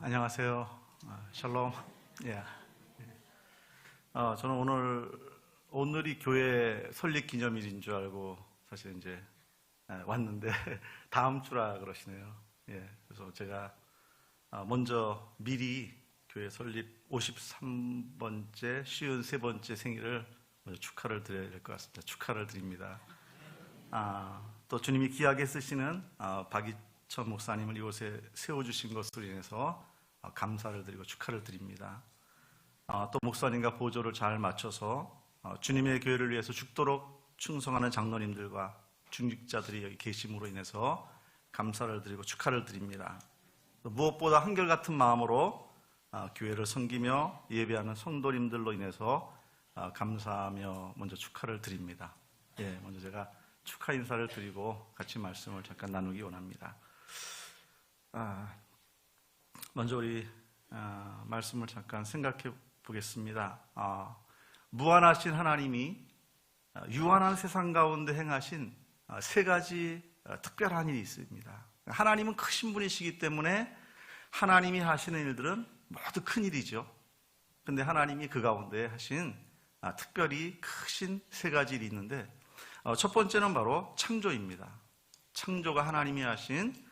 안녕하세요. 샬롬. 예. 저는 오늘이 교회 설립 기념일인 줄 알고 사실 이제 왔는데 다음 주라 그러시네요. 예. 그래서 제가 먼저 미리 교회 설립 53번째, 53번째 생일을 먼저 축하를 드려야 될 것 같습니다. 축하를 드립니다. 또 주님이 귀하게 쓰시는 박이천 목사님을 이곳에 세워주신 것으로 인해서 감사를 드리고 축하를 드립니다. 또 목사님과 보조를 잘 맞춰서 주님의 교회를 위해서 죽도록 충성하는 장로님들과 중직자들이 여기 계심으로 인해서 감사를 드리고 축하를 드립니다. 무엇보다 한결같은 마음으로 교회를 섬기며 예배하는 성도님들로 인해서 감사하며 먼저 축하를 드립니다. 예, 먼저 제가 축하 인사를 드리고 같이 말씀을 잠깐 나누기 원합니다. 먼저 우리 말씀을 잠깐 생각해 보겠습니다. 무한하신 하나님이 유한한 세상 가운데 행하신 세 가지 특별한 일이 있습니다. 하나님은 크신 분이시기 때문에 하나님이 하시는 일들은 모두 큰 일이죠. 근데 하나님이 그 가운데 하신 특별히 크신 세 가지 일이 있는데 첫 번째는 바로 창조입니다. 창조가 하나님이 하신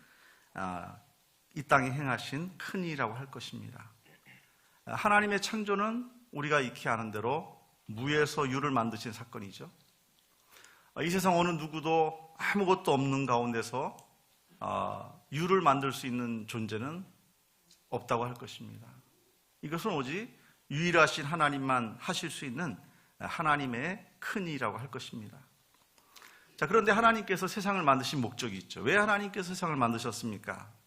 이 땅에 행하신 큰 일이라고 할 것입니다. 하나님의 창조는 우리가 익히 아는 대로 무에서 유를 만드신 사건이죠. 이 세상 어느 누구도 아무것도 없는 가운데서 유를 만들 수 있는 존재는 없다고 할 것입니다. 이것은 오직 유일하신 하나님만 하실 수 있는 하나님의 큰 일이라고 할 것입니다. 자, 그런데 하나님께서 세상을 만드신 목적이 있죠. 왜 하나님께서 세상을 만드셨습니까?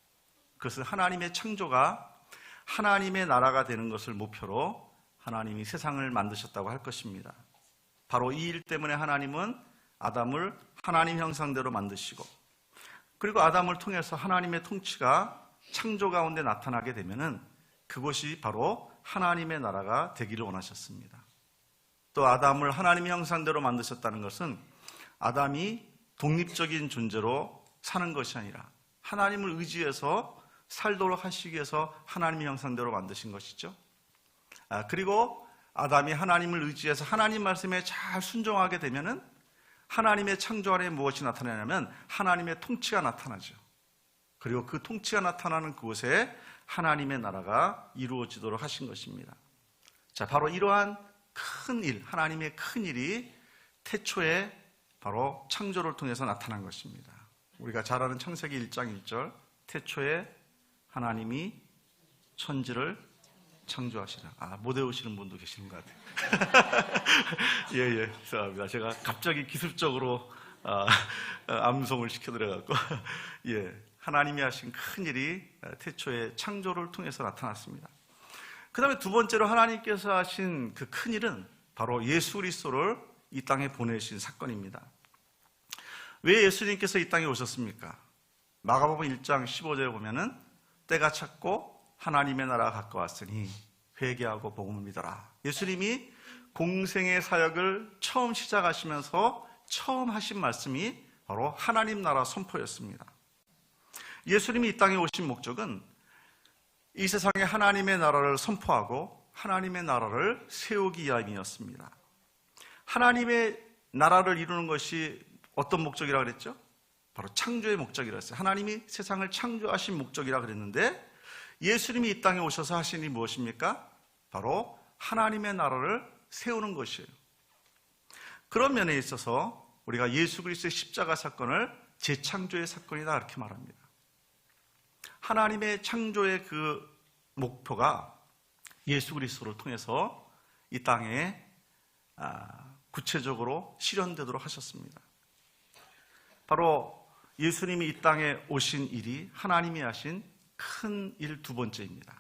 그것은 하나님의 창조가 하나님의 나라가 되는 것을 목표로 하나님이 세상을 만드셨다고 할 것입니다. 바로 이 일 때문에 하나님은 아담을 하나님 형상대로 만드시고, 그리고 아담을 통해서 하나님의 통치가 창조 가운데 나타나게 되면은 그것이 바로 하나님의 나라가 되기를 원하셨습니다. 또 아담을 하나님의 형상대로 만드셨다는 것은 아담이 독립적인 존재로 사는 것이 아니라 하나님을 의지해서 살도록 하시기 위해서 하나님의 형상대로 만드신 것이죠. 그리고 아담이 하나님을 의지해서 하나님 말씀에 잘 순종하게 되면은 하나님의 창조 안에 무엇이 나타나냐면 하나님의 통치가 나타나죠. 그리고 그 통치가 나타나는 그곳에 하나님의 나라가 이루어지도록 하신 것입니다. 자, 바로 이러한 큰 일, 하나님의 큰 일이 태초에 바로 창조를 통해서 나타난 것입니다. 우리가 잘 아는 창세기 1장 1절, 태초에 하나님이 천지를 창조하시라. 못 외우시는 분도 계시는 것 같아요. 예, 죄송합니다. 제가 갑자기 기술적으로 암송을 시켜드려갖고 예, 하나님이 하신 큰 일이 태초에 창조를 통해서 나타났습니다. 그 다음에 두 번째로 하나님께서 하신 그 큰 일은 바로 예수 그리스도를 이 땅에 보내신 사건입니다. 왜 예수님께서 이 땅에 오셨습니까? 마가복음 1장 15절에 보면은 때가 찼고 하나님의 나라가 가까웠으니 회개하고 복음을 믿어라. 예수님이 공생의 사역을 처음 시작하시면서 처음 하신 말씀이 바로 하나님 나라 선포였습니다. 예수님이 이 땅에 오신 목적은 이 세상에 하나님의 나라를 선포하고 하나님의 나라를 세우기 위함이었습니다. 하나님의 나라를 이루는 것이 어떤 목적이라고 그랬죠? 바로 창조의 목적이라고 했어요. 하나님이 세상을 창조하신 목적이라고 그랬는데 예수님이 이 땅에 오셔서 하신 일이 무엇입니까? 바로 하나님의 나라를 세우는 것이에요. 그런 면에 있어서 우리가 예수 그리스도의 십자가 사건을 재창조의 사건이다 이렇게 말합니다. 하나님의 창조의 그 목표가 예수 그리스도를 통해서 이 땅에 구체적으로 실현되도록 하셨습니다. 바로 예수님이 이 땅에 오신 일이 하나님이 하신 큰 일 두 번째입니다.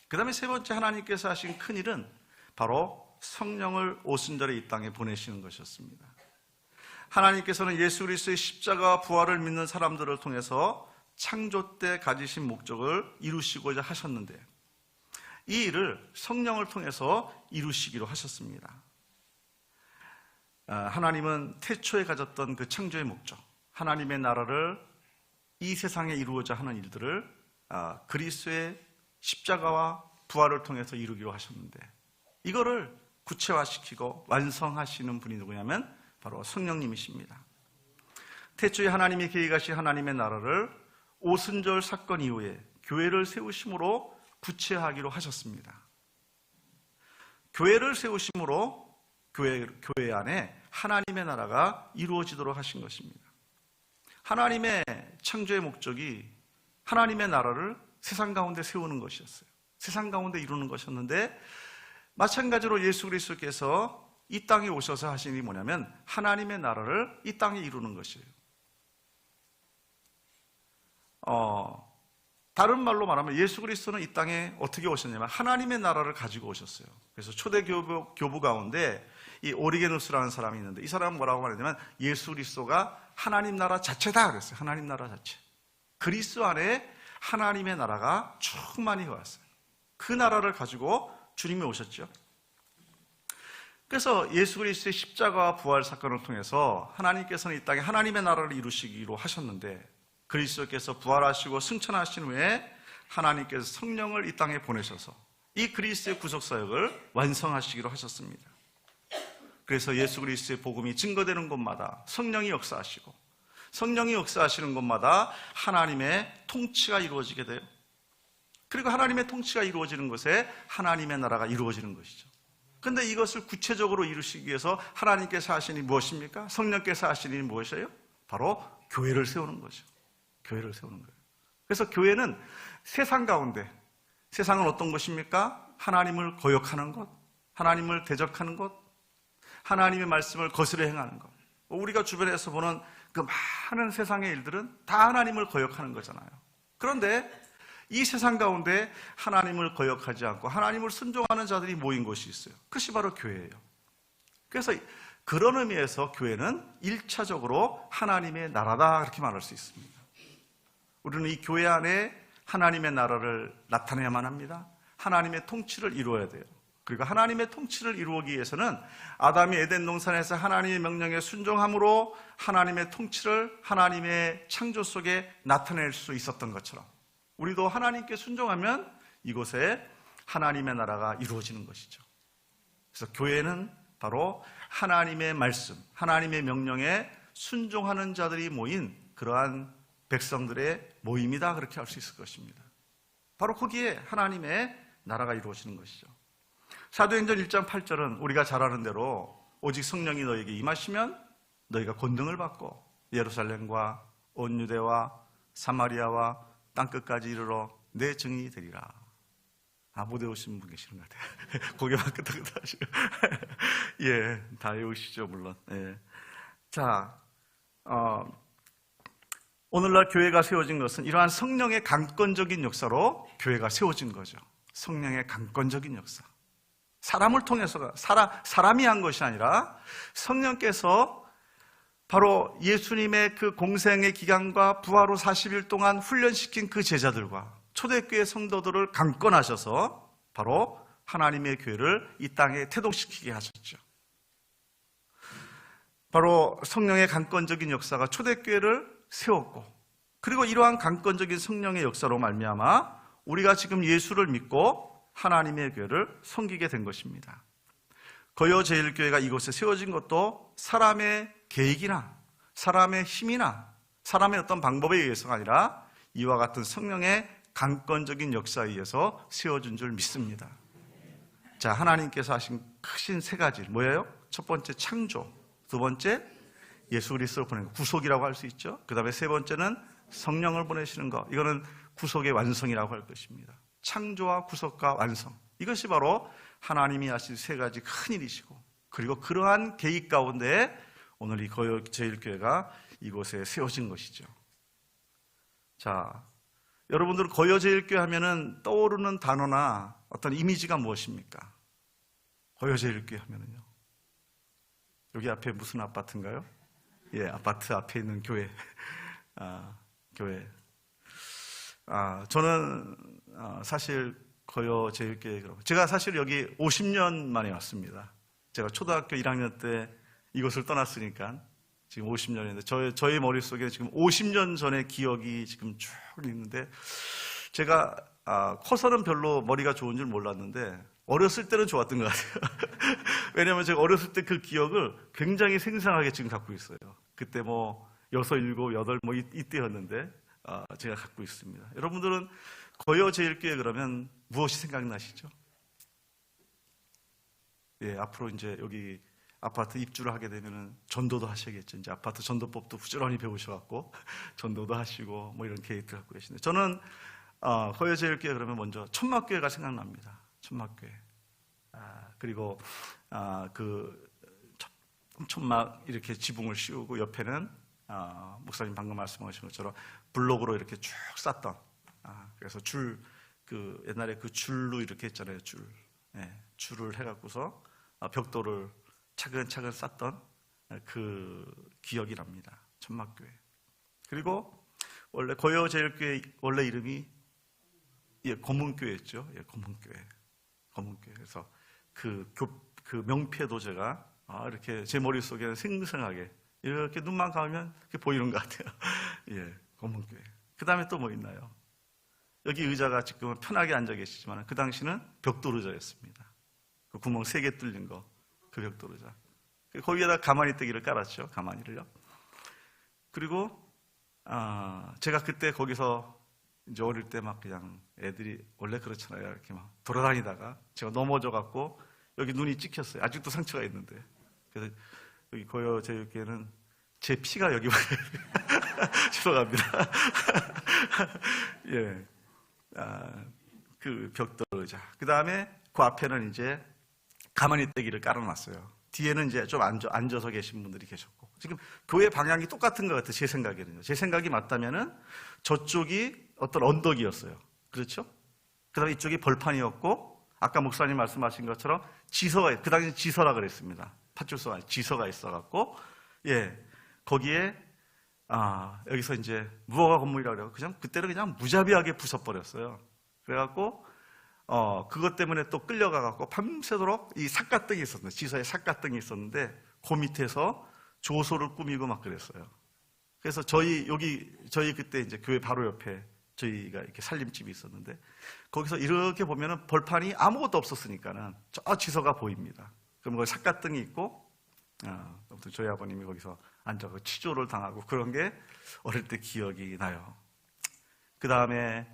그 다음에 세 번째 하나님께서 하신 큰 일은 바로 성령을 오순절에 이 땅에 보내시는 것이었습니다. 하나님께서는 예수 그리스도의 십자가와 부활을 믿는 사람들을 통해서 창조 때 가지신 목적을 이루시고자 하셨는데 이 일을 성령을 통해서 이루시기로 하셨습니다. 하나님은 태초에 가졌던 그 창조의 목적, 하나님의 나라를 이 세상에 이루어져 하는 일들을 그리스도의 십자가와 부활을 통해서 이루기로 하셨는데, 이거를 구체화시키고 완성하시는 분이 누구냐면 바로 성령님이십니다. 태초에 하나님이 계획하신 하나님의 나라를 오순절 사건 이후에 교회를 세우심으로 구체화하기로 하셨습니다. 교회를 세우심으로 교회 안에 하나님의 나라가 이루어지도록 하신 것입니다. 하나님의 창조의 목적이 하나님의 나라를 세상 가운데 세우는 것이었어요. 세상 가운데 이루는 것이었는데, 마찬가지로 예수 그리스도께서 이 땅에 오셔서 하신 일이 뭐냐면 하나님의 나라를 이 땅에 이루는 것이에요. 다른 말로 말하면 예수 그리스도는 이 땅에 어떻게 오셨냐면 하나님의 나라를 가지고 오셨어요. 그래서 초대 교부 가운데 이 오리게누스라는 사람이 있는데, 이 사람은 뭐라고 말했냐면 예수 그리스도가 하나님 나라 자체다 그랬어요. 하나님 나라 자체. 그리스도 안에 하나님의 나라가 충만히 왔어요. 그 나라를 가지고 주님이 오셨죠. 그래서 예수 그리스도의 십자가와 부활 사건을 통해서 하나님께서는 이 땅에 하나님의 나라를 이루시기로 하셨는데, 그리스도께서 부활하시고 승천하신 후에 하나님께서 성령을 이 땅에 보내셔서 이 그리스도의 구속사역을 완성하시기로 하셨습니다. 그래서 예수 그리스도의 복음이 증거되는 곳마다 성령이 역사하시고, 성령이 역사하시는 곳마다 하나님의 통치가 이루어지게 돼요. 그리고 하나님의 통치가 이루어지는 곳에 하나님의 나라가 이루어지는 것이죠. 그런데 이것을 구체적으로 이루시기 위해서 하나님께서 하신 일이 무엇입니까? 성령께서 하신 일이 무엇이에요? 바로 교회를 세우는 거죠. 교회를 세우는 거예요. 그래서 교회는 세상 가운데, 세상은 어떤 것입니까? 하나님을 거역하는 것, 하나님을 대적하는 것, 하나님의 말씀을 거스려 행하는 것. 우리가 주변에서 보는 그 많은 세상의 일들은 다 하나님을 거역하는 거잖아요. 그런데 이 세상 가운데 하나님을 거역하지 않고 하나님을 순종하는 자들이 모인 곳이 있어요. 그것이 바로 교회예요. 그래서 그런 의미에서 교회는 1차적으로 하나님의 나라다, 그렇게 말할 수 있습니다. 우리는 이 교회 안에 하나님의 나라를 나타내야만 합니다. 하나님의 통치를 이루어야 돼요. 그리고 하나님의 통치를 이루기 위해서는 아담이 에덴 동산에서 하나님의 명령에 순종함으로 하나님의 통치를 하나님의 창조 속에 나타낼 수 있었던 것처럼, 우리도 하나님께 순종하면 이곳에 하나님의 나라가 이루어지는 것이죠. 그래서 교회는 바로 하나님의 말씀, 하나님의 명령에 순종하는 자들이 모인 그러한 백성들의 모임이다, 그렇게 할 수 있을 것입니다. 바로 거기에 하나님의 나라가 이루어지는 것이죠. 사도행전 1장 8절은 우리가 잘 아는 대로 오직 성령이 너에게 임하시면 너희가 권능을 받고 예루살렘과 온 유대와 사마리아와 땅끝까지 이르러 내 증인이 되리라. 못 외우신 분 계시는 것 같아요. 고개만 끄덕끄덕 하시고. 예, 다 외우시죠, 물론. 예. 자, 오늘날 교회가 세워진 것은 이러한 성령의 강권적인 역사로 교회가 세워진 거죠. 성령의 강권적인 역사. 사람을 통해서가, 사람이 한 것이 아니라 성령께서 바로 예수님의 그 공생의 기간과 부활 후 40일 동안 훈련시킨 그 제자들과 초대교회 성도들을 강권하셔서 바로 하나님의 교회를 이 땅에 태동시키게 하셨죠. 바로 성령의 강권적인 역사가 초대교회를 세웠고, 그리고 이러한 강권적인 성령의 역사로 말미암아 우리가 지금 예수를 믿고 하나님의 교회를 섬기게 된 것입니다. 거여 제일교회가 이곳에 세워진 것도 사람의 계획이나 사람의 힘이나 사람의 어떤 방법에 의해서가 아니라 이와 같은 성령의 강권적인 역사에 의해서 세워진 줄 믿습니다. 자, 하나님께서 하신 크신 세 가지 뭐예요? 첫 번째 창조, 두 번째 예수 그리스도를 보내는 것, 구속이라고 할 수 있죠. 그 다음에 세 번째는 성령을 보내시는 것, 이거는 구속의 완성이라고 할 것입니다. 창조와 구속과 완성, 이것이 바로 하나님이 하신 세 가지 큰 일이시고, 그리고 그러한 계획 가운데 오늘 이 거여 제일교회가 이곳에 세워진 것이죠. 자, 여러분들 거여 제일교회 하면은 떠오르는 단어나 어떤 이미지가 무엇입니까? 거여 제일교회 하면은요, 여기 앞에 무슨 아파트인가요? 예, 아파트 앞에 있는 교회. 교회. 저는 사실 거여 제일교회, 제가 사실 여기 50년 만에 왔습니다. 제가 초등학교 1학년 때 이곳을 떠났으니까 지금 50년인데 저의 머릿속에 지금 50년 전의 기억이 지금 쭉 있는데, 제가 커서는 별로 머리가 좋은 줄 몰랐는데 어렸을 때는 좋았던 것 같아요. 왜냐하면 제가 어렸을 때 그 기억을 굉장히 생생하게 지금 갖고 있어요. 그때 뭐 6, 7, 8 뭐 이때였는데 제가 갖고 있습니다. 여러분들은 거여 제일교회 그러면 무엇이 생각나시죠? 예, 앞으로 이제 여기 아파트 입주를 하게 되면은 전도도 하셔야겠죠. 이제 아파트 전도법도 부지런히 배우셔갖고 전도도 하시고 뭐 이런 계획들 갖고 계시는데 저는 거여 제일교회 그러면 먼저 천막교회가 생각납니다. 천막교회. 그리고 그 천막 이렇게 지붕을 씌우고 옆에는 목사님 방금 말씀하신 것처럼 블록으로 이렇게 쭉 쌌던 그래서 그 옛날에 그 줄로 이렇게 했잖아요. 줄을 해갖고서 벽돌을 차근차근 쌌던 그 기억이 납니다. 천막교회. 그리고 원래 거여제일교회 원래 이름이 검은교회였죠. 검은교회. 그래서 그 명패도 제가 이렇게 제 머릿속에는 생생하게 이렇게 눈만 감으면 이렇게 보이는 것 같아요. 예, 검은교회. 그 다음에 또 뭐 있나요? 여기 의자가 지금은 편하게 앉아 계시지만 그 당시는 벽돌 의자였습니다. 그 구멍 3개 뚫린 거, 그 벽돌 의자. 거기에다 가마니 떼기를 깔았죠. 가마니를요. 그리고 제가 그때 거기서 이제 어릴 때 막 그냥 애들이 원래 그렇잖아요. 이렇게 막 돌아다니다가 제가 넘어져 갖고 여기 눈이 찍혔어요. 아직도 상처가 있는데. 그래서 여기 거여 제일교회는 제 피가 여기 죄송합니다. 예, 그 벽돌 의자. 그 다음에 그 앞에는 이제 가마니 떼기를 깔아놨어요. 뒤에는 이제 좀 앉아서 계신 분들이 계셨고 지금 교회 방향이 똑같은 것 같아요. 제 생각에는요. 제 생각이 맞다면은 저쪽이 어떤 언덕이었어요. 그렇죠? 그 다음에 이쪽이 벌판이었고 아까 목사님 말씀하신 것처럼 지서가 그 당시 지서라 그랬습니다. 파출소가 지서가 있어갖고 거기에 여기서 이제 무허가 건물이라고 그래요. 그냥 그때는 그냥 무자비하게 부숴버렸어요. 그래갖고 그것 때문에 또 끌려가갖고 밤새도록 이 삿갓등이 있었는데 지서에 삿갓등이 있었는데 그 밑에서 조소를 꾸미고 막 그랬어요. 그래서 저희 그때 이제 교회 바로 옆에 저희가 이렇게 살림집이 있었는데 거기서 이렇게 보면은 벌판이 아무것도 없었으니까는 저 지서가 보입니다. 그럼 거기 삿갓등이 있고 아무튼 저희 아버님이 거기서 앉아서 치조를 당하고 그런 게 어릴 때 기억이 나요. 그 다음에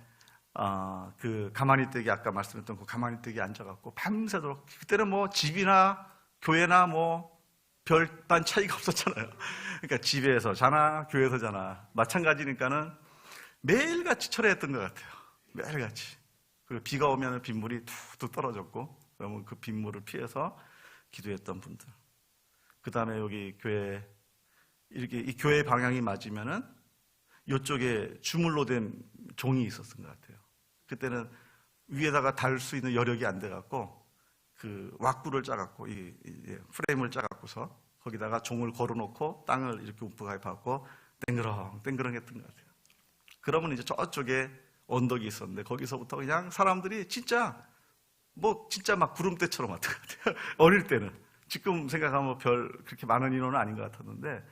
그 가마니 떼기 아까 말씀했던 그 가마니 떼기 앉아갖고 밤새도록 그때는 뭐 집이나 교회나 뭐 별반 차이가 없었잖아요. 그러니까 집에서 자나 교회에서 자나 마찬가지니까는 매일같이 철회했던 것 같아요. 매일같이. 그리고 비가 오면 빗물이 툭툭 떨어졌고 그러면 그 빗물을 피해서 기도했던 분들. 그 다음에 여기 교회 이렇게 이 교회 방향이 맞으면은 이쪽에 주물로 된 종이 있었던 것 같아요. 그때는 위에다가 달 수 있는 여력이 안 돼갖고 그 왁구를 짜갖고 프레임을 짜갖고서 거기다가 종을 걸어놓고 땅을 이렇게 움푹하고 땡그렁 했던 것 같아요. 그러면 이제 저쪽에 언덕이 있었는데 거기서부터 그냥 사람들이 진짜 막 구름대처럼 왔던 것 같아요. 어릴 때는. 지금 생각하면 별 그렇게 많은 인원은 아닌 것 같았는데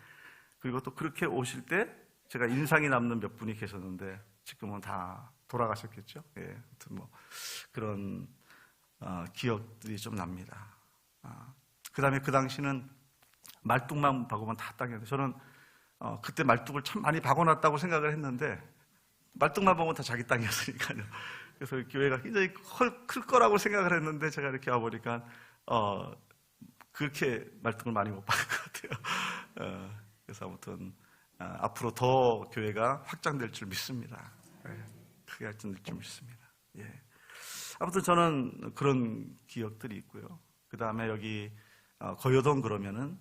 그리고 또 그렇게 오실 때 제가 인상이 남는 몇 분이 계셨는데 지금은 다 돌아가셨겠죠. 아무튼 뭐 그런 기억들이 좀 납니다. 그 다음에 그 당시는 말뚝만 박으면 다 땅이었는데 저는 그때 말뚝을 참 많이 박아놨다고 생각을 했는데 말뚝만 보면 다 자기 땅이었으니까요. 그래서 교회가 굉장히 클 거라고 생각을 했는데 제가 이렇게 와보니까 그렇게 말뚝을 많이 못 박은 것 같아요. 그래서 아무튼 앞으로 더 교회가 확장될 줄 믿습니다. 크게 확장될 줄 믿습니다. 아무튼 저는 그런 기억들이 있고요. 그 다음에 여기 거여동 그러면은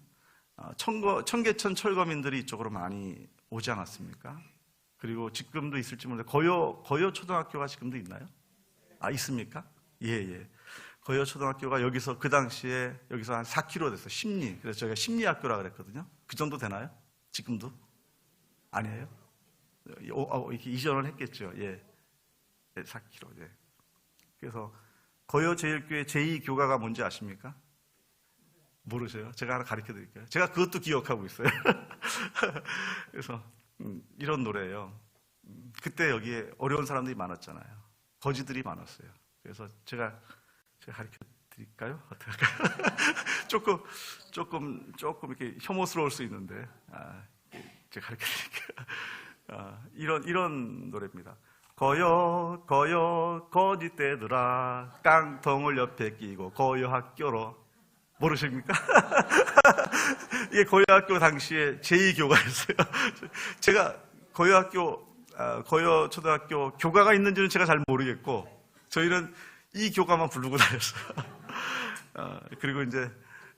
청계천 철거민들이 이쪽으로 많이 오지 않았습니까? 그리고 지금도 있을지 모르는데 거여 초등학교가 지금도 있나요? 있습니까? 예. 거여 초등학교가 여기서 그 당시에 여기서 한 4km 됐어요. 심리. 그래서 저희가 심리학교라 그랬거든요. 그 정도 되나요? 지금도? 아니에요? 이렇게 이전을 했겠죠. 4km. 그래서 거여 제일교회 제2교가가 뭔지 아십니까? 모르세요? 제가 하나 가르쳐 드릴게요. 제가 그것도 기억하고 있어요. 그래서 이런 노래예요. 그때 여기에 어려운 사람들이 많았잖아요. 거지들이 많았어요. 그래서 제가 가르쳐 드릴까요? 어떻게 할까요? 조금 이렇게 혐오스러울 수 있는데, 제가 가르쳐 드릴게요. 이런 노래입니다. 거여 거짓대들아 깡통을 옆에 끼고 거여 학교로. 모르십니까? 이게 거여학교 당시에 제2교가였어요. 제가 거여 초등학교 교가가 있는지는 제가 잘 모르겠고, 저희는 이 교가만 부르고 다녔어요. 그리고 이제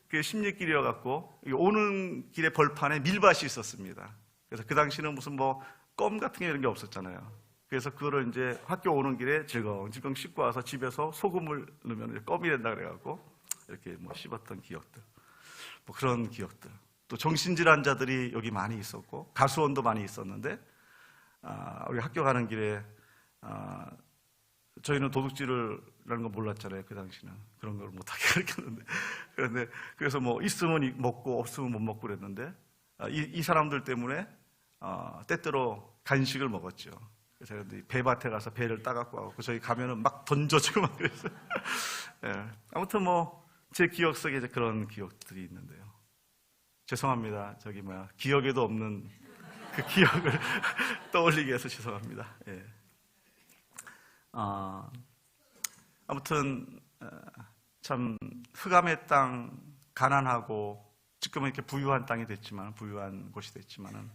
그 십리길이어갖고 오는 길에 벌판에 밀밭이 있었습니다. 그래서 그 당시는 무슨 뭐 껌 같은 게 이런 게 없었잖아요. 그래서 그거를 이제 학교 오는 길에 질겅질겅 씻고 와서 집에서 소금을 넣으면 이제 껌이 된다 그래갖고 이렇게 뭐 씹었던 기억들, 뭐 그런 기억들. 또 정신질환자들이 여기 많이 있었고 가수원도 많이 있었는데, 우리 학교 가는 길에 저희는 도둑질을라는 거 몰랐잖아요. 그 당시는 그런 걸 못하게 가르쳤는데, 그래서 뭐 있으면 먹고 없으면 못 먹고 그랬는데, 이 사람들 때문에 때때로 간식을 먹었죠. 그래서 배밭에 가서 배를 따갖고 와갖고 저희 가면은 막 던져주고 막 그랬어요. 예. 아무튼 뭐 제 기억 속에 이제 그런 기억들이 있는데요. 죄송합니다. 기억에도 없는 그 기억을 떠올리게 해서 죄송합니다. 예. 아무튼 참 흑암의 땅, 가난하고 지금은 이렇게 부유한 땅이 됐지만, 부유한 곳이 됐지만은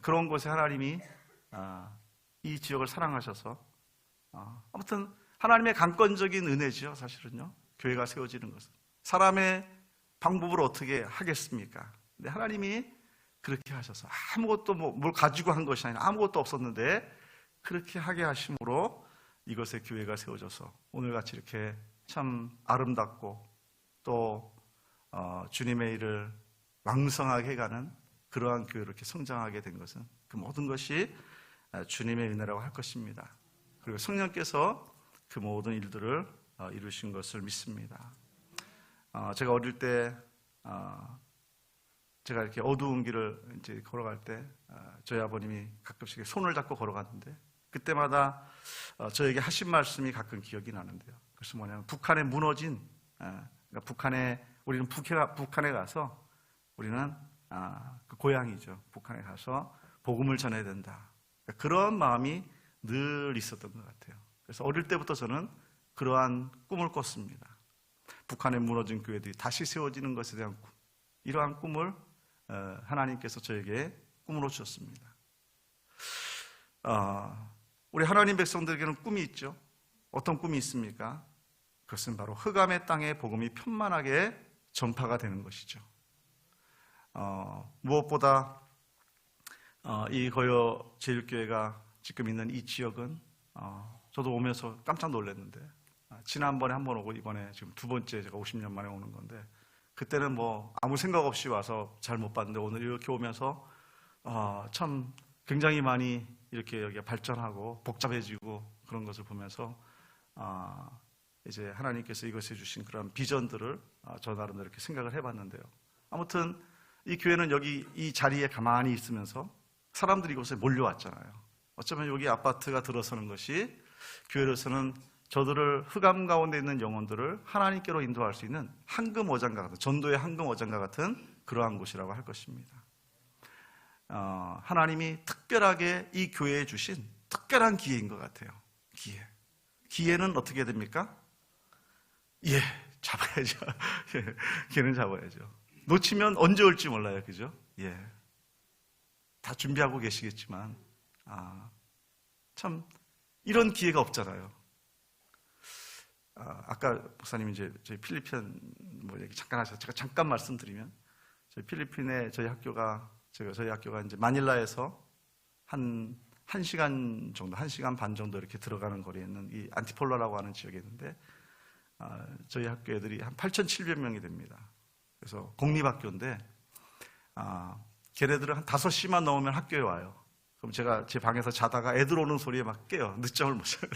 그런 곳에 하나님이 이 지역을 사랑하셔서, 아무튼 하나님의 강권적인 은혜죠. 사실은요, 교회가 세워지는 것은 사람의 방법으로 어떻게 하겠습니까? 근데 하나님이 그렇게 하셔서 아무것도 뭘 가지고 한 것이 아니라 아무것도 없었는데 그렇게 하게 하심으로 이것에 교회가 세워져서 오늘같이 이렇게 참 아름답고 또 주님의 일을 왕성하게 해가는 그러한 교회로 이렇게 성장하게 된 것은 그 모든 것이 주님의 은혜라고 할 것입니다. 그리고 성령께서 그 모든 일들을 이루신 것을 믿습니다. 제가 어릴 때 제가 이렇게 어두운 길을 이제 걸어갈 때 저희 아버님이 가끔씩 손을 잡고 걸어갔는데, 그때마다 저에게 하신 말씀이 가끔 기억이 나는데요. 그래서 뭐냐면 북한에 무너진, 그러니까 우리는 북한에 가서 우리는 그 고향이죠. 북한에 가서 복음을 전해야 된다. 그러니까 그런 마음이 늘 있었던 것 같아요. 그래서 어릴 때부터 저는 그러한 꿈을 꿨습니다. 북한에 무너진 교회들이 다시 세워지는 것에 대한 꿈, 이러한 꿈을 하나님께서 저에게 꿈으로 주셨습니다. 우리 하나님 백성들에게는 꿈이 있죠. 어떤 꿈이 있습니까? 그것은 바로 흑암의 땅에 복음이 편만하게 전파가 되는 것이죠. 무엇보다 이 거여 제일교회가 지금 있는 이 지역은 저도 오면서 깜짝 놀랐는데, 지난번에 한 번 오고 이번에 지금 두 번째 제가 50년 만에 오는 건데, 그때는 뭐 아무 생각 없이 와서 잘 못 봤는데 오늘 이렇게 오면서 참 굉장히 많이 이렇게 여기가 발전하고 복잡해지고 그런 것을 보면서 이제 하나님께서 이것에 주신 그런 비전들을 저 나름대로 이렇게 생각을 해봤는데요. 아무튼 이 교회는 여기 이 자리에 가만히 있으면서 사람들이 이곳에 몰려왔잖아요. 어쩌면 여기 아파트가 들어서는 것이 교회로서는 저들을 흑암 가운데 있는 영혼들을 하나님께로 인도할 수 있는 황금 어장과 같은, 전도의 황금 어장과 같은 그러한 곳이라고 할 것입니다. 하나님이 특별하게 이 교회에 주신 특별한 기회인 것 같아요. 기회는 어떻게 됩니까? 잡아야죠. 기회는 잡아야죠. 놓치면 언제 올지 몰라요. 그죠? 다 준비하고 계시겠지만 참 이런 기회가 없잖아요. 아까 목사님이 이제 저희 필리핀 얘기 잠깐 하셔서 제가 잠깐 말씀드리면, 저희 필리핀에 저희 학교가 이제 마닐라에서 한 1시간 정도, 1시간 반 정도 이렇게 들어가는 거리에 있는 이 안티폴라라고 하는 지역에 있는데, 저희 학교 애들이 한 8,700명이 됩니다. 그래서 공립학교인데, 걔네들은 한 5시만 넘으면 학교에 와요. 그럼 제가 제 방에서 자다가 애들 오는 소리에 막 깨요. 늦잠을 못 자요.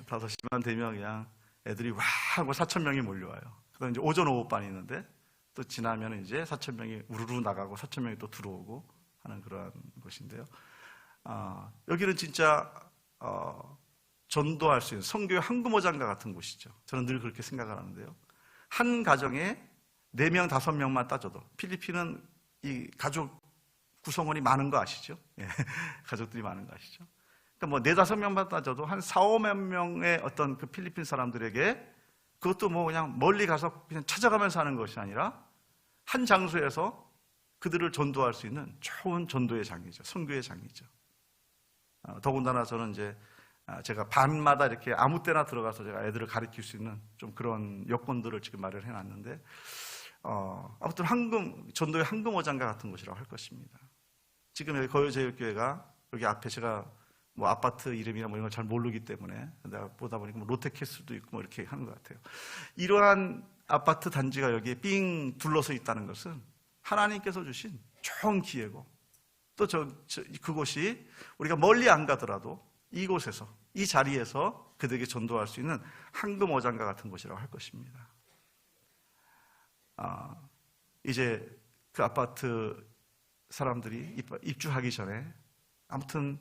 5시만 되면 그냥 애들이 와 하고 4,000명이 몰려와요. 그다음 이제 오전 오후반이 있는데, 또 지나면 이제 4,000명이 우르르 나가고 4,000명이 또 들어오고 하는 그러한 곳인데요. 여기는 진짜 전도할 수 있는 선교의 황금어장과 같은 곳이죠. 저는 늘 그렇게 생각을 하는데요. 한 가정에 4명, 5명만 따져도, 필리핀은 이 가족 구성원이 많은 거 아시죠? 예, 가족들이 많은 거 아시죠? 그러니까 뭐 4, 5명만 따져도 한 4, 5명의 어떤 그 필리핀 사람들에게, 그것도 뭐 그냥 멀리 가서 그냥 찾아가면서 하는 것이 아니라 한 장소에서 그들을 전도할 수 있는 좋은 전도의 장이죠. 선교의 장이죠. 더군다나 저는 이제 제가 밤마다 이렇게 아무 때나 들어가서 제가 애들을 가르칠 수 있는 좀 그런 여건들을 지금 마련해 놨는데, 아무튼 전도의 황금어장과 같은 곳이라고 할 것입니다. 지금 여기 거요제일교회가 여기 앞에 제가 뭐 아파트 이름이나 뭐 이런 걸 잘 모르기 때문에 내가 보다 보니까 뭐 롯데캐슬도 있고 뭐 이렇게 하는 것 같아요. 이러한 아파트 단지가 여기에 삥 둘러서 있다는 것은 하나님께서 주신 좋은 기회고, 또 그곳이 우리가 멀리 안 가더라도 이곳에서, 이 자리에서 그들에게 전도할 수 있는 황금어장과 같은 곳이라고 할 것입니다. 이제 그 아파트 사람들이 입주하기 전에 아무튼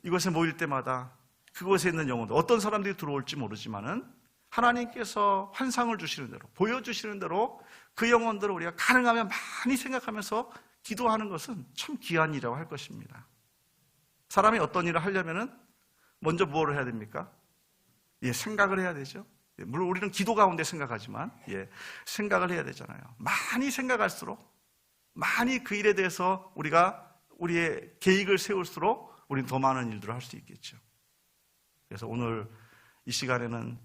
이곳에 모일 때마다 그곳에 있는 영혼들, 어떤 사람들이 들어올지 모르지만은 하나님께서 환상을 주시는 대로, 보여주시는 대로 그 영혼들을 우리가 가능하면 많이 생각하면서 기도하는 것은 참 귀한 일이라고 할 것입니다. 사람이 어떤 일을 하려면은 먼저 무엇을 해야 됩니까? 생각을 해야 되죠. 물론 우리는 기도 가운데 생각하지만, 생각을 해야 되잖아요. 많이 생각할수록, 많이 그 일에 대해서 우리가 우리의 계획을 세울수록 우리는 더 많은 일들을 할 수 있겠죠. 그래서 오늘 이 시간에는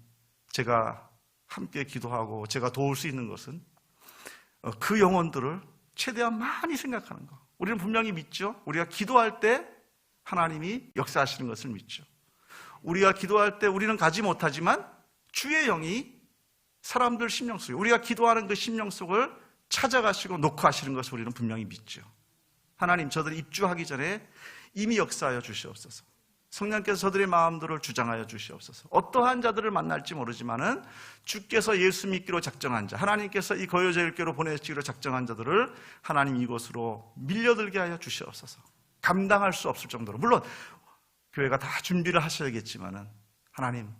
제가 함께 기도하고 제가 도울 수 있는 것은 그 영혼들을 최대한 많이 생각하는 것. 우리는 분명히 믿죠. 우리가 기도할 때 하나님이 역사하시는 것을 믿죠. 우리가 기도할 때 우리는 가지 못하지만 주의 영이 사람들 심령 속에, 우리가 기도하는 그 심령 속을 찾아가시고 녹화하시는 것을 우리는 분명히 믿죠. 하나님, 저들이 입주하기 전에 이미 역사하여 주시옵소서. 성령께서 저들의 마음들을 주장하여 주시옵소서. 어떠한 자들을 만날지 모르지만은 주께서 예수 믿기로 작정한 자, 하나님께서 이 거요제일교로 보내시기로 작정한 자들을 하나님 이곳으로 밀려들게 하여 주시옵소서. 감당할 수 없을 정도로, 물론 교회가 다 준비를 하셔야겠지만은 하나님,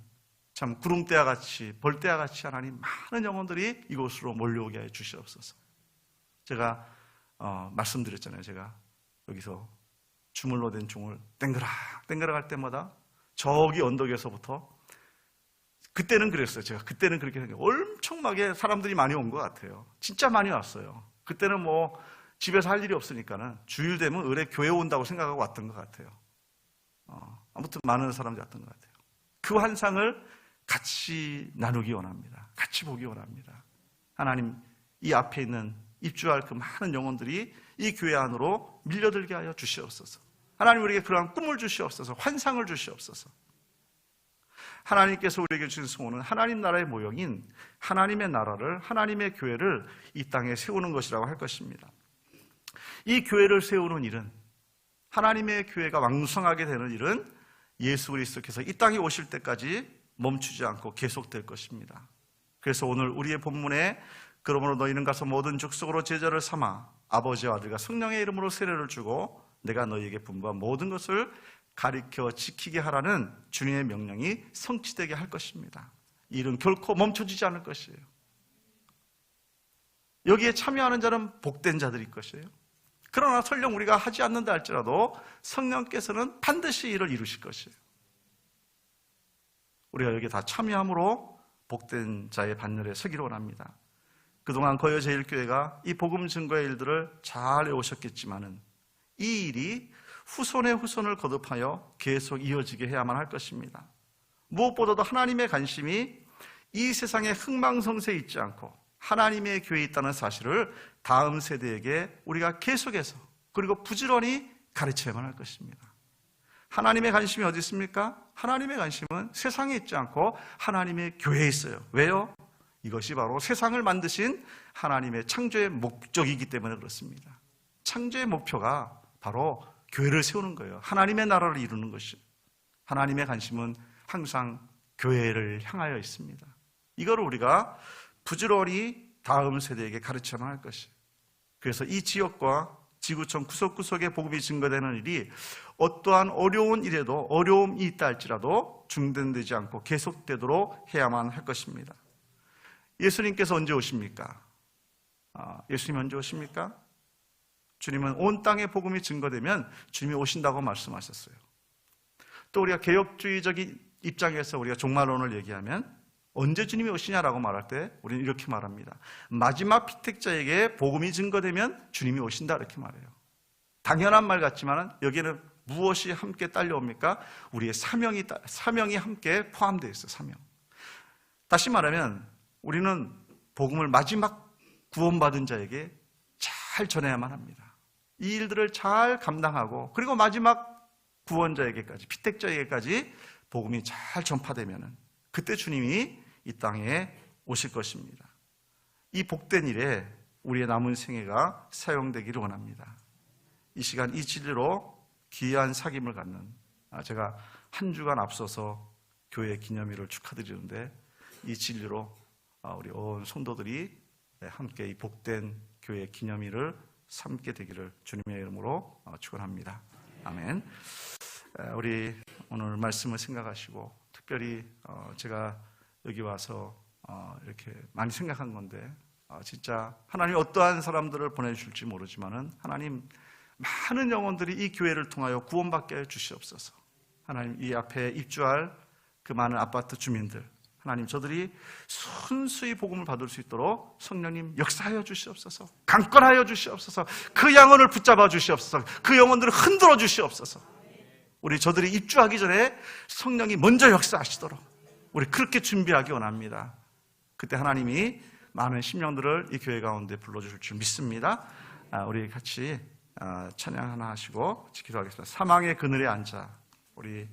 참 구름대와 같이, 벌대와 같이 하나님 많은 영혼들이 이곳으로 몰려오게 하여 주시옵소서. 제가 말씀드렸잖아요. 제가 여기서 주물로 된 종을 땡그락 할 때마다 저기 언덕에서부터, 그때는 그랬어요. 제가 그때는 그렇게 생각해요. 엄청나게 사람들이 많이 온 것 같아요. 진짜 많이 왔어요. 그때는 뭐 집에서 할 일이 없으니까는 주일 되면 의뢰 교회 온다고 생각하고 왔던 것 같아요. 아무튼 많은 사람들이 왔던 것 같아요. 그 환상을 같이 나누기 원합니다. 같이 보기 원합니다. 하나님, 이 앞에 있는 입주할 그 많은 영혼들이 이 교회 안으로 밀려들게 하여 주시옵소서. 하나님, 우리에게 그러한 꿈을 주시옵소서. 환상을 주시옵소서. 하나님께서 우리에게 주신 소원은 하나님 나라의 모형인 하나님의 나라를, 하나님의 교회를 이 땅에 세우는 것이라고 할 것입니다. 이 교회를 세우는 일은, 하나님의 교회가 왕성하게 되는 일은 예수 그리스도께서 이 땅에 오실 때까지 멈추지 않고 계속될 것입니다. 그래서 오늘 우리의 본문에 그러므로 너희는 가서 모든 족속으로 제자를 삼아 아버지와 아들과 성령의 이름으로 세례를 주고 내가 너희에게 분부한 모든 것을 가르쳐 지키게 하라는 주님의 명령이 성취되게 할 것입니다. 이 일은 결코 멈춰지지 않을 것이에요. 여기에 참여하는 자는 복된 자들일 것이에요. 그러나 설령 우리가 하지 않는다 할지라도 성령께서는 반드시 이를 이루실 것이에요. 우리가 여기에 다 참여함으로 복된 자의 반열에 서기를 원합니다. 그동안 거요제일교회가 이 복음 증거의 일들을 잘 해오셨겠지만은 이 일이 후손의 후손을 거듭하여 계속 이어지게 해야만 할 것입니다. 무엇보다도 하나님의 관심이 이 세상에 흥망성쇠에 있지 않고 하나님의 교회에 있다는 사실을 다음 세대에게 우리가 계속해서, 그리고 부지런히 가르쳐야만 할 것입니다. 하나님의 관심이 어디 있습니까? 하나님의 관심은 세상에 있지 않고 하나님의 교회에 있어요. 왜요? 이것이 바로 세상을 만드신 하나님의 창조의 목적이기 때문에 그렇습니다. 창조의 목표가 바로 교회를 세우는 거예요. 하나님의 나라를 이루는 것이에요. 하나님의 관심은 항상 교회를 향하여 있습니다. 이거를 우리가 부지런히 다음 세대에게 가르쳐야만 할 것이에요. 그래서 이 지역과 지구촌 구석구석에 복음이 증거되는 일이 어떠한 어려운 일에도 어려움이 있다 할지라도 중단되지 않고 계속되도록 해야만 할 것입니다. 예수님께서 언제 오십니까? 예수님 언제 오십니까? 주님은 온 땅에 복음이 증거되면 주님이 오신다고 말씀하셨어요. 또 우리가 개혁주의적인 입장에서 우리가 종말론을 얘기하면 언제 주님이 오시냐라고 말할 때 우리는 이렇게 말합니다. 마지막 피택자에게 복음이 증거되면 주님이 오신다 이렇게 말해요. 당연한 말 같지만 여기에는 무엇이 함께 딸려옵니까? 우리의 사명이 함께 포함되어 있어요. 사명. 다시 말하면 우리는 복음을 마지막 구원받은 자에게 잘 전해야만 합니다. 이 일들을 잘 감당하고 그리고 마지막 구원자에게까지, 피택자에게까지 복음이 잘 전파되면 그때 주님이 이 땅에 오실 것입니다. 이 복된 일에 우리의 남은 생애가 사용되기를 원합니다. 이 시간 이 진리로 귀한 사귐을 갖는, 제가 한 주간 앞서서 교회 기념일을 축하드리는데 이 진리로 우리 온 성도들이 함께 이 복된 교회 기념일을 삼게 되기를 주님의 이름으로 축원합니다. 아멘. 우리 오늘 말씀을 생각하시고 특별히 제가 여기 와서 이렇게 많이 생각한 건데 진짜 하나님 어떠한 사람들을 보내주실지 모르지만은 하나님 많은 영혼들이 이 교회를 통하여 구원받게 해 주시옵소서. 하나님 이 앞에 입주할 그 많은 아파트 주민들 하나님 저들이 순수히 복음을 받을 수 있도록 성령님 역사하여 주시옵소서. 강권하여 주시옵소서. 그 영혼을 붙잡아 주시옵소서. 그 영혼들을 흔들어 주시옵소서. 우리 저들이 입주하기 전에 성령이 먼저 역사하시도록 우리 그렇게 준비하기 원합니다. 그때 하나님이 많은 심령들을 이 교회 가운데 불러주실 줄 믿습니다. 우리 같이 찬양 하나 하시고 기도하겠습니다. 사망의 그늘에 앉아 우리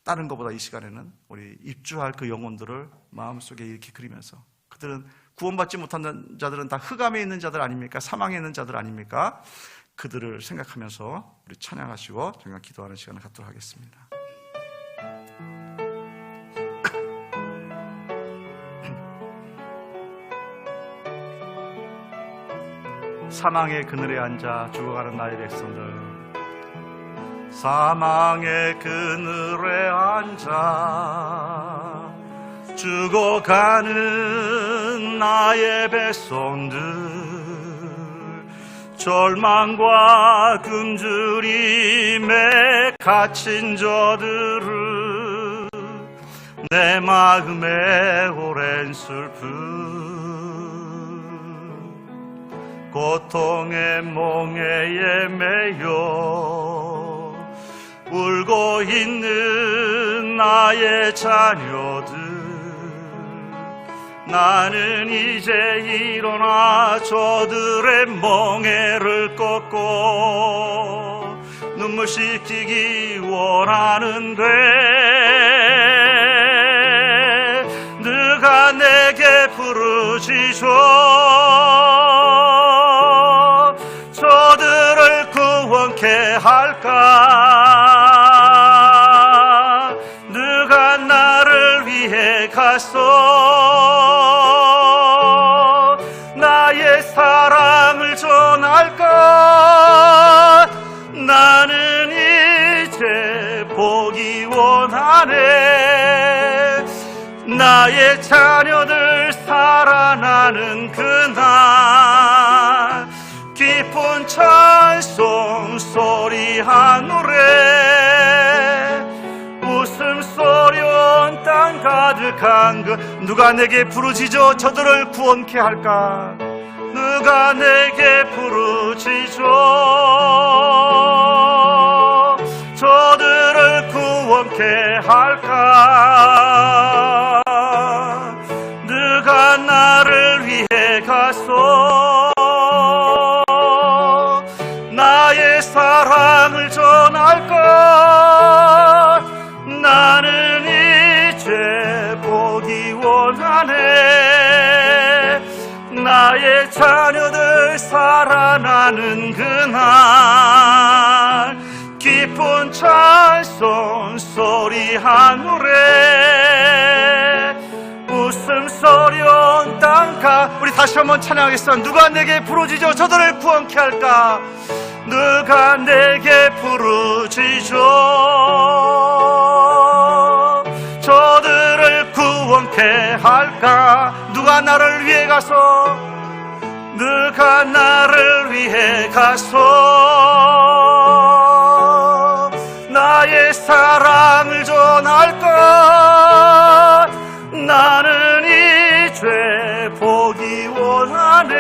다른 것보다 이 시간에는 우리 입주할 그 영혼들을 마음속에 이렇게 그리면서 그들은 구원받지 못한 자들은 다 흑암에 있는 자들 아닙니까? 사망에 있는 자들 아닙니까? 그들을 생각하면서 우리 찬양하시고 저희가 기도하는 시간을 갖도록 하겠습니다. 사망의 그늘에 앉아 죽어가는 나의 백성들 사망의 그늘에 앉아 죽어가는 나의 백성들 절망과 굶주림에 갇힌 저들을 내 마음에 오랜 슬픔 고통의 몽해에 매여 울고 있는 나의 자녀들 나는 이제 일어나 저들의 멍에를 꺾고 눈물 씻기기 원하는데 네가 내게 부르짖어 저들을 구원케 할까 네가 나를 위해 갔어 나의 사랑을 전할까 나는 이제 보기 원하네 나의 자녀들 살아나는 그날 깊은 찬송 소리 하늘에 웃음소리 온 땅 가득한 그 누가 내게 부르짖어 저들을 구원케 할까 누가 내게 부르짖어 저들을 구원케 할까 누가 나를 위해 갔어 나의 사랑을 전할까 나는 이제 보기 원하네 나의 자녀들 살아나는 그날 깊은 찬송 소리 하늘에 웃음소리 온 땅가 우리 다시 한번 찬양하겠습니다. 누가 내게 부르짖어 저들을 구원케 할까? 누가 내게 부르짖어 저들을 구원케 할까? 누가 나를 위해 가서 누가 나를 위해 가서 나의 사랑을 전할까? 나는 이제 보기 원하네.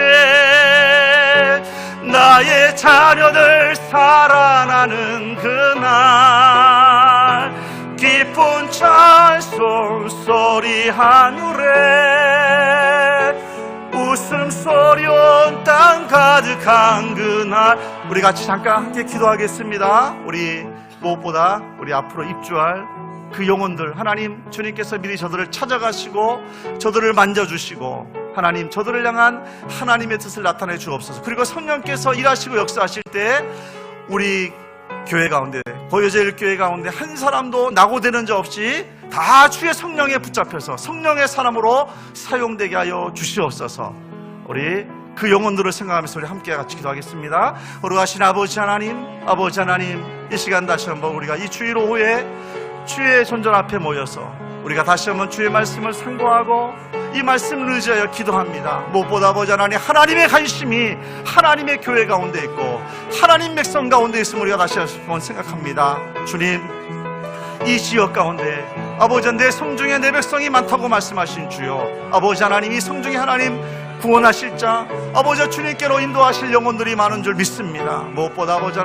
나의 자녀들 살아나는 그날 기쁜 찬송 소리 하늘에 웃음소리 온 땅 가득한 그날. 우리 같이 잠깐 함께 기도하겠습니다. 우리 무엇보다 우리 앞으로 입주할 그 영혼들, 하나님 주님께서 미리 저들을 찾아가시고 저들을 만져주시고 하나님 저들을 향한 하나님의 뜻을 나타내 주옵소서. 그리고 성령께서 일하시고 역사하실 때 우리 교회 가운데, 보여질 교회 가운데 한 사람도 낙오되는 자 없이 다 주의 성령에 붙잡혀서 성령의 사람으로 사용되게 하여 주시옵소서. 우리 그 영혼들을 생각하면서 우리 함께 같이 기도하겠습니다. 거룩하신 아버지 하나님, 이 시간 다시 한번 우리가 이 주일 오후에 주의 존전 앞에 모여서 우리가 다시 한번 주의 말씀을 상고하고 이 말씀을 의지하여 기도합니다. 무엇보다 아버지 하나님, 하나님의 관심이 하나님의 교회 가운데 있고 하나님 백성 가운데 있음을 우리가 다시 한번 생각합니다. 주님, 이 지역 가운데 아버지 내 성중에 내 백성이 많다고 말씀하신 주여, 아버지 하나님 이 성중에 하나님 구원하실 자, 아버지 주님께로 인도하실 영혼들이 많은 줄 믿습니다. 무엇보다 아버지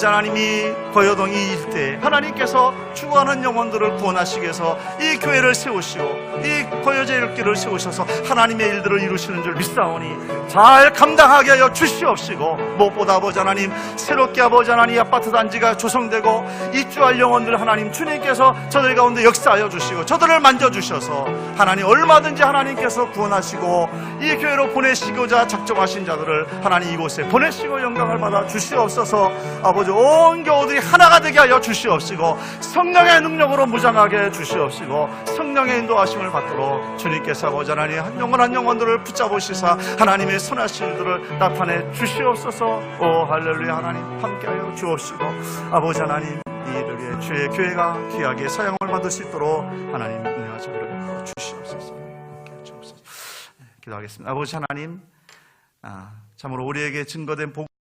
하나님이 거여동 이 일대에 하나님께서 죽어가는 영혼들을 구원하시기 위해서 이 교회를 세우시고 이 거여제 일길을 세우셔서 하나님의 일들을 이루시는 줄 믿사오니 잘 감당하게 하여 주시옵시고, 무엇보다 아버지 하나님 새롭게 아버지 하나님 아파트 단지가 조성되고 입주할 영혼들 하나님 주님께서 저들 가운데 역사하여 주시고 저들을 만져주셔서 하나님 얼마든지 하나님께서 구원하시고 이 교회로 보내시고자 작정하신 자들을 하나님 이곳에 보내시고 영광을 받아 주시옵소서. 아버지 온 교우들이 하나가 되게 하여 주시옵시고 성령의 능력으로 무장하게 해 주시옵시고 성령의 인도하심을 받도록 주님께서 아버지 하나님 한 영혼 한 영혼들을 붙잡으시사 하나님의 선하신 일들을 나타내 주시옵소서. 오 할렐루야. 하나님 함께하여 주옵시고 아버지 하나님 이 일을 위해 주의 교회가 귀하게 사용을 받을 수 있도록 하나님 은혜와 자비를 베풀어 주시옵소서. 기도하겠습니다. 아버지 하나님, 참으로 우리에게 증거된 복